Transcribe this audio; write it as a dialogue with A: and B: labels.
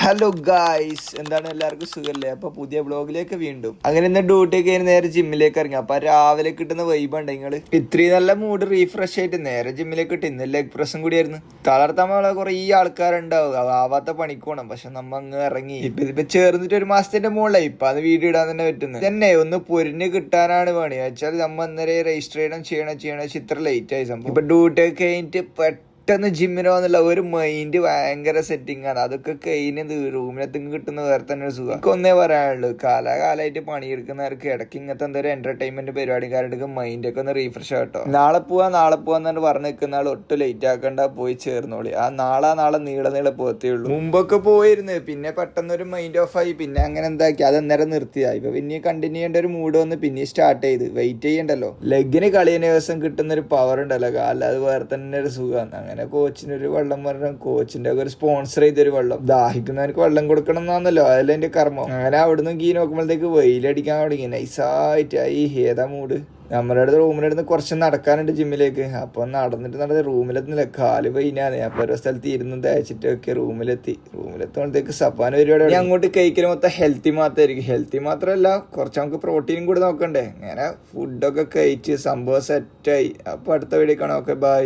A: Hello guys, എന്താണ് എല്ലാവർക്കും സുഖല്ലേ? അപ്പൊ പുതിയ ബ്ലോഗിലേക്ക് വീണ്ടും അങ്ങനെ ഇന്ന് ഡ്യൂട്ടി കഴിഞ്ഞ് നേരെ ജിമ്മിലേക്ക് ഇറങ്ങി. അപ്പൊ രാവിലെ കിട്ടുന്ന വൈബുണ്ട് നിങ്ങള് ഇത്രയും നല്ല മൂഡ് റീഫ്രഷ് ആയിട്ട് നേരെ ജിമ്മിലേക്ക് ഇട്ട് ഇന്ന് ലെഗ് പ്രസും കൂടിയായിരുന്നു. തളർത്താൻ കുറെ ആൾക്കാരുണ്ടാവും, ആവാത്ത പണിക്ക് പോണം. പക്ഷെ നമ്മ അങ്ങ് ഇറങ്ങി. ഇപ്പൊ ചേർന്നിട്ട് ഒരു മാസത്തിന്റെ മുകളിലായി. ഇപ്പൊ അത് വീഡിയോ ഇടാൻ തന്നെ പറ്റുന്നത് തന്നെ ഒന്ന് പൊരിഞ്ഞ് കിട്ടാനാണ് പണി. വെച്ചാൽ നമ്മ അന്നേരം രജിസ്റ്റർ ചെയ്യണം ഇത്ര ലേറ്റ് ആയി സംഭവം. ഇപ്പൊ ഡ്യൂട്ടി ഒക്കെ കഴിഞ്ഞിട്ട് പെട്ടെന്ന് ജിമ്മിന് വന്നില്ല ഒരു മൈൻഡ് ഭയങ്കര സെറ്റിംഗ് ആണ്. അതൊക്കെ കഴിഞ്ഞ് റൂമിലെത്തും കിട്ടുന്ന വേറെ തന്നെ ഒരു സുഖം. ഒന്നേ പറയാനുള്ളൂ, കാലകാലമായിട്ട് പണിയെടുക്കുന്നവർക്ക് ഇടയ്ക്ക് ഇങ്ങനത്തെ എന്തൊരു എന്റർടൈൻമെന്റ് പരിപാടിക്കാരുടെ മൈൻഡ് ഒക്കെ ഒന്ന് റീഫ്രഷ് ആട്ടോ. നാളെ പോവാന്ന് പറഞ്ഞ് നിൽക്കുന്ന ആൾ ഒട്ടും ലേറ്റ് ആക്കണ്ട, പോയി ചേർന്നോളി. ആ നാളെ നീളെ പോകത്തേ ഉള്ളൂ. മുമ്പൊക്കെ പോയിരുന്നു, പിന്നെ പെട്ടെന്ന് ഒരു മൈൻഡ് ഓഫ് ആയി, പിന്നെ അങ്ങനെ എന്താക്കി അത് അന്നേരം നിർത്തിയായി. ഇപ്പൊ പിന്നെ കണ്ടിന്യൂ ചെയ്യേണ്ട ഒരു മൂഡ് വന്ന് പിന്നെ സ്റ്റാർട്ട് ചെയ്ത് വെയിറ്റ് ചെയ്യണ്ടല്ലോ. ലെഗിന് കളിയതിന് ദിവസം കിട്ടുന്ന ഒരു പവർ ഉണ്ടല്ലോ, കാലം അത് വേറെ തന്നെ ഒരു സുഖമാണ്. അങ്ങനെ കോച്ചിനൊരു വെള്ളം പറഞ്ഞ കോച്ചിന്റെ ഒക്കെ ഒരു സ്പോൺസർ ചെയ്തൊരു വെള്ളം, ദാഹിക്കുന്നവർക്ക് വെള്ളം കൊടുക്കണം എന്നാണല്ലോ അതല്ല എന്റെ കർമ്മം. അങ്ങനെ അവിടുന്ന് ഗീ നോക്കുമ്പോഴത്തേക്ക് വെയിലടിക്കാൻ തുടങ്ങി. നൈസായിട്ടായി. ഏതാ മൂഡ്. നമ്മുടെ അടുത്ത് റൂമിനടുത്ത് കുറച്ച് നടക്കാനുണ്ട് ജിമ്മിലേക്ക്. അപ്പൊ നടന്നിട്ട് റൂമിലെത്തുന്നില്ല, കാല് പെയിനാണ്. അപ്പൊ ഓരോ സ്ഥലത്ത് ഇരുന്ന് തേച്ചിട്ടൊക്കെ റൂമിലെത്തുമ്പോഴത്തേക്ക് സപ്പാന പരിപാടി. അങ്ങോട്ട് കഴിക്കൽ മൊത്തം ഹെൽത്തി മാത്രമായിരിക്കും. ഹെൽത്തി മാത്രമല്ല, കുറച്ച് നമുക്ക് പ്രോട്ടീനും കൂടി നോക്കണ്ടേ. അങ്ങനെ ഫുഡൊക്കെ കഴിച്ച് സംഭവം സെറ്റായി. അപ്പൊ അടുത്ത വീഡിയോ കാണാം. Okay, by.